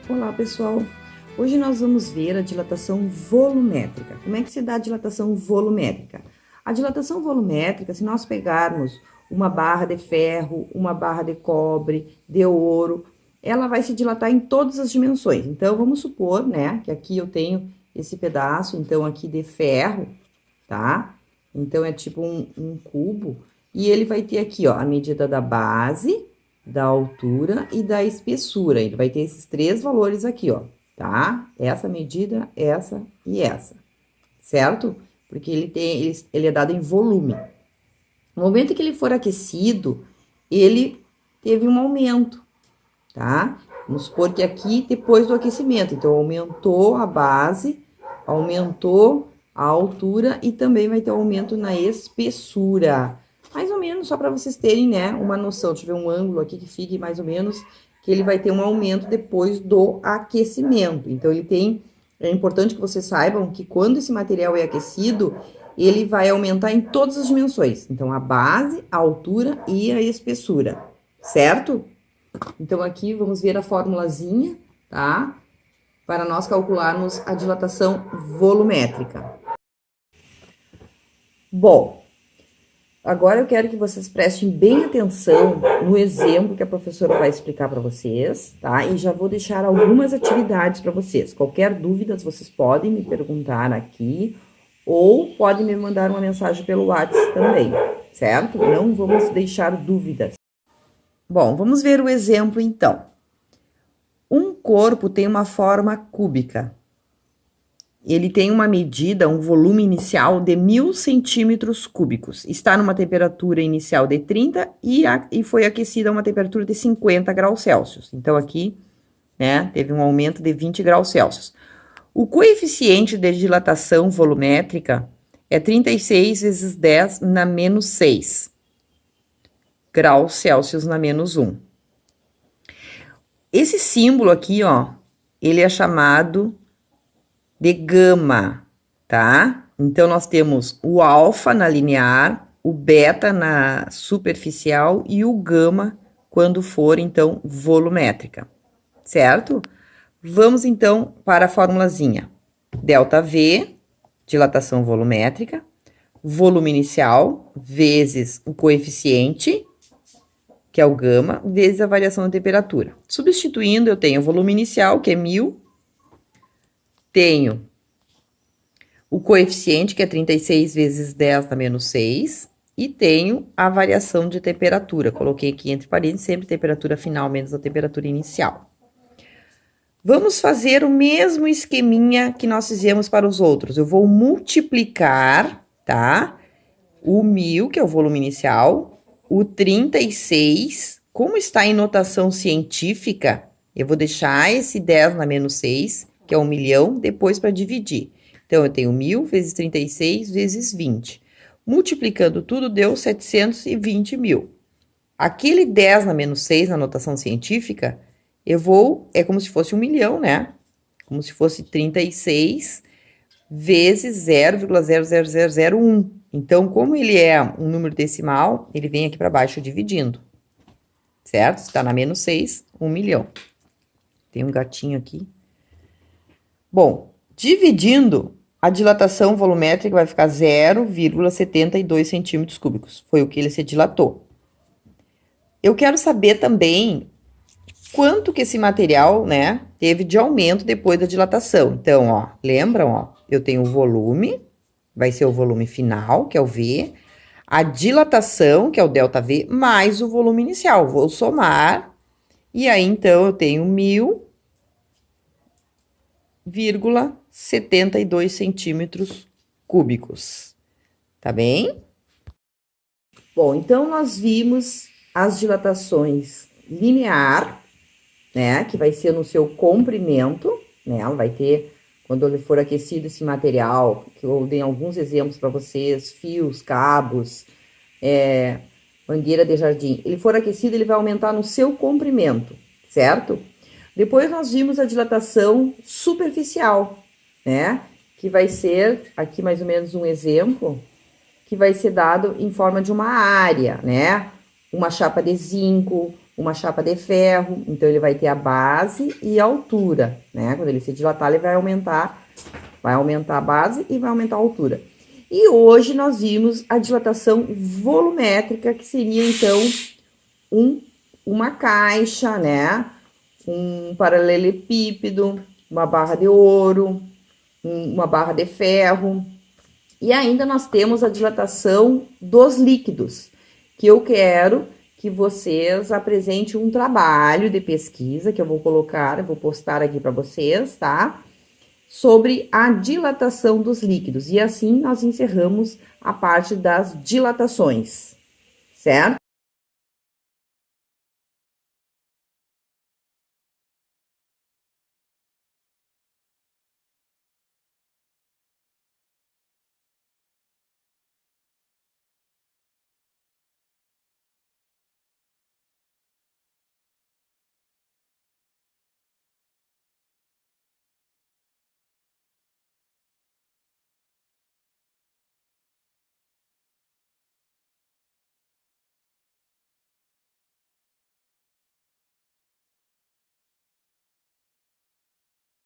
Olá, pessoal! Hoje nós vamos ver a dilatação volumétrica. Como é que se dá a dilatação volumétrica? A dilatação volumétrica, se nós pegarmos uma barra de ferro, uma barra de cobre, de ouro, ela vai se dilatar em todas as dimensões. Então, vamos supor, né, que aqui eu tenho esse pedaço, então, aqui de ferro, tá? Então, é tipo um cubo, e ele vai ter aqui, ó, a medida da base, da altura e da espessura. Ele vai ter esses três valores aqui, ó, tá? Essa medida, essa e essa, certo? Porque ele é dado em volume. No momento que ele for aquecido, ele teve um aumento, tá? Vamos supor que aqui, depois do aquecimento, então, aumentou a base, aumentou a altura e também vai ter um aumento na espessura. Mais ou menos, só para vocês terem, né, uma noção. Deixa eu ver um ângulo aqui que fique mais ou menos, que ele vai ter um aumento depois do aquecimento. Então, é importante que vocês saibam que quando esse material é aquecido, ele vai aumentar em todas as dimensões. Então, a base, a altura e a espessura, certo? Então, aqui vamos ver a formulazinha, tá? Para nós calcularmos a dilatação volumétrica. Bom, agora eu quero que vocês prestem bem atenção no exemplo que a professora vai explicar para vocês, tá? E já vou deixar algumas atividades para vocês. Qualquer dúvida, vocês podem me perguntar aqui ou podem me mandar uma mensagem pelo WhatsApp também, certo? Não vamos deixar dúvidas. Bom, vamos ver o exemplo então. Um corpo tem uma forma cúbica. Ele tem uma medida, um volume inicial de 1000 centímetros cúbicos. Está numa temperatura inicial de 30 e foi aquecida a uma temperatura de 50 graus Celsius. Então, aqui, né, teve um aumento de 20 graus Celsius. O coeficiente de dilatação volumétrica é 36 vezes 10 na menos 6 graus Celsius na menos 1. Esse símbolo aqui, ó, ele é chamado de gama, tá? Então, nós temos o alfa na linear, o beta na superficial e o gama quando for, então, volumétrica, certo? Vamos, então, para a formulazinha. Delta V, dilatação volumétrica, volume inicial, vezes o coeficiente, que é o gama, vezes a variação da temperatura. Substituindo, eu tenho o volume inicial, que é 1000, tenho o coeficiente, que é 36 vezes 10 na menos 6, e tenho a variação de temperatura. Coloquei aqui entre parênteses, sempre temperatura final menos a temperatura inicial. Vamos fazer o mesmo esqueminha que nós fizemos para os outros. Eu vou multiplicar, tá? O 1000, que é o volume inicial, o 36, como está em notação científica, eu vou deixar esse 10 na menos 6, que é 1 milhão, depois para dividir. Então, eu tenho 1000 vezes 36 vezes 20. Multiplicando tudo, deu 720 mil. Aquele 10 na menos 6, na notação científica, é como se fosse 1 milhão, né? Como se fosse 36 vezes 0,00001. Então, como ele é um número decimal, ele vem aqui para baixo dividindo, certo? Está na menos 6, 1 milhão. Tem um gatinho aqui. Bom, dividindo, a dilatação volumétrica vai ficar 0,72 centímetros cúbicos. Foi o que ele se dilatou. Eu quero saber também quanto que esse material, né, teve de aumento depois da dilatação. Então, ó, lembram, ó, eu tenho o volume, vai ser o volume final, que é o V, a dilatação, que é o ΔV, mais o volume inicial. Vou somar, e aí, então, eu tenho 1000,72 centímetros cúbicos. Tá bem? Bom, então, nós vimos as dilatações linear, né, que vai ser no seu comprimento, né, ela vai ter, quando ele for aquecido esse material, que eu dei alguns exemplos para vocês, fios, cabos, mangueira de jardim, ele for aquecido, ele vai aumentar no seu comprimento, certo? Depois nós vimos a dilatação superficial, né, que vai ser, aqui mais ou menos um exemplo, que vai ser dado em forma de uma área, né, uma chapa de zinco, uma chapa de ferro, então ele vai ter a base e a altura, né? Quando ele se dilatar, ele vai aumentar a base e vai aumentar a altura. E hoje nós vimos a dilatação volumétrica, que seria então uma caixa, né? Um paralelepípedo, uma barra de ouro, uma barra de ferro. E ainda nós temos a dilatação dos líquidos, que eu quero que vocês apresentem um trabalho de pesquisa, que eu vou postar aqui para vocês, tá? Sobre a dilatação dos líquidos. E assim nós encerramos a parte das dilatações, certo?